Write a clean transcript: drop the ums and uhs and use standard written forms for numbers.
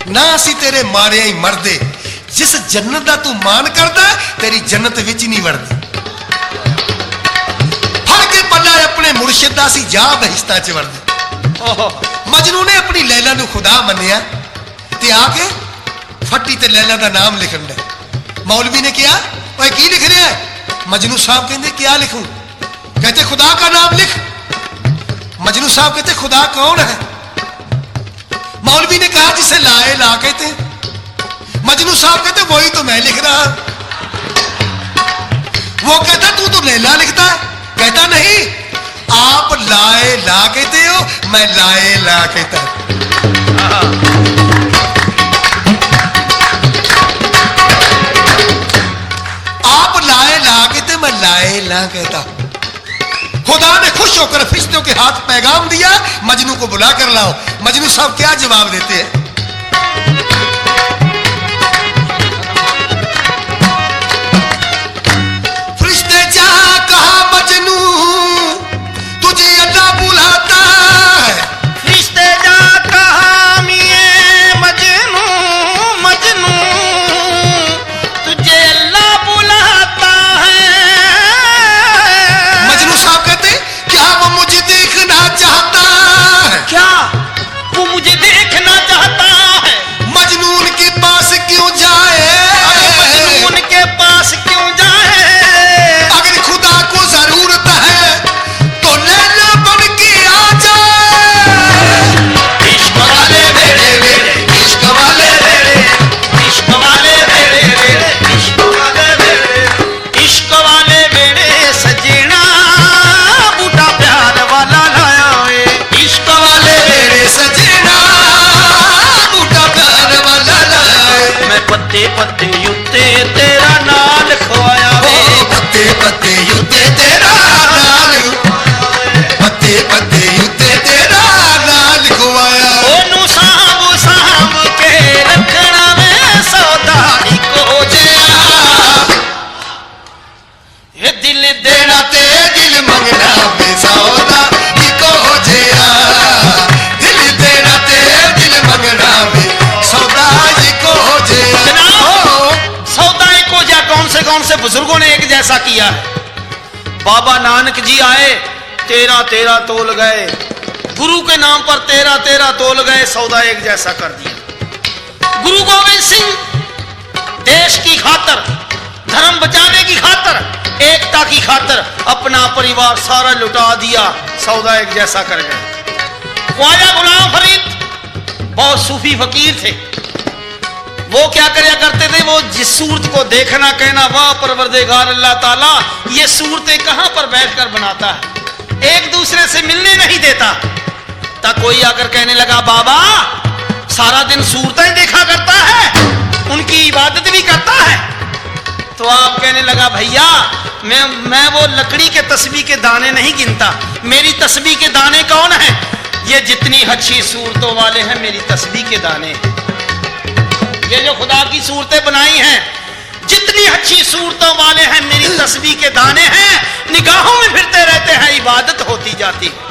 ना असी तेरे मारे ही मरदे जिस जन्नत दा तू मान करदा तेरी जन्नत विच नहीं वड़दी फड़ के पल्ला अपने मुर्शिद दा सी जा बहिश्तां च वड़दे। मजनू ने अपनी लैला नू खुदा मन्निया ते आके फट्टी ते लैला दा नाम लिखन दे। मौलवी ने कहा ओए की लिख रहा है? मजनू साहब कहते क्या लिखूं? कहते खुदा का नाम लिख। मजनू साहब कहते खुदा कौन है? मौलवी ने कहा जिसे लाए ला कहते। मजनू साहब कहते वही तो मैं लिख रहा। वो कहता तू तो लैला लिखता है। कहता नहीं, आप लाए ला कहते हो, मैं लाए ला कहता। आप लाए ला कहते, मैं लाए ला कहता। खुदा ने खुश होकर फरिश्तों के हाथ पैगाम दिया, मजनू को बुला कर लाओ। मजनू साहब क्या जवाब देते हैं? फरिश्ते जा कहा मजनू तुझे अल्लाह बुलाता है। फरिश्ते जा कहा मिये मजनू मजनू तुझे अल्लाह बुलाता है। मजनू साहब कहते क्या वो मुझे देखना चाहता है? क्या वो मुझे देखना चाहता है? मजनून के पास क्यों जाए? मजनून के पास क्यों जाए? अगर खुदा को जरूरत है तो लैला बन के आ जाए। इश्क वाले बेड़े बेड़े इश्क वाले बेड़े इश्क वाले बेड़े बेड़े इश्क वाले बेड़े इश्क वाले बेड़े सजना बूटा प्यार वाला लाया है। इश्क वाले बेड़े सजना बूटा प्यार वाला लाए। मैं पत्ते पत्ते युत्ते तेरा नाम लिखवाया वे। पत्ते पत्ते युद्ध तेरा नाल, पत्ते पत्ते युद्ध तेरा नाल लिखवाया। ओनू सांभ सांभ के रखना में सौदा इको जिहा। ये दिल देना ते दिल मंगना में सौदा इको जिहा। दिल देना ते दिल मंगना में सौदा इको जिहा। जनाब, सौदा इको जिहा कौन से बुजुर्गों ने एक जैसा किया है। बाबा नानक जी आए, 13 तोल गए। गुरु के नाम पर 13 तोल गए, सौदा एक जैसा कर दिया। गुरु गोविंद सिंह देश की खातर, धर्म बचाने की खातर, एकता की खातर अपना परिवार सारा लुटा दिया, सौदा एक जैसा कर गए। ख्वाजा गुलाम फरीद बहुत सूफी फकीर थे। वो क्या करया करते थे? वो जिस सूरत को देखना कहना वाह परवरदिगार अल्लाह ताला ये सूरतें कहां पर बैठकर बनाता है, एक दूसरे से मिलने नहीं देता। तब कोई आकर कहने लगा बाबा सारा दिन सूरतें देखा करता है, उनकी इबादत भी करता है। तो आप कहने लगा भैया मैं वो लकड़ी के तस्बीह के दाने नहीं गिनता, मेरी तस्बीह के दाने कौन है? ये जितनी अच्छी सूरतों वाले हैं मेरी तस्बीह के दाने। ये जो खुदा की सूरतें बनाई हैं जितनी अच्छी सूरतों वाले हैं मेरी तस्बीह के दाने हैं, निगाहों में फिरते रहते हैं, इबादत होती जाती है।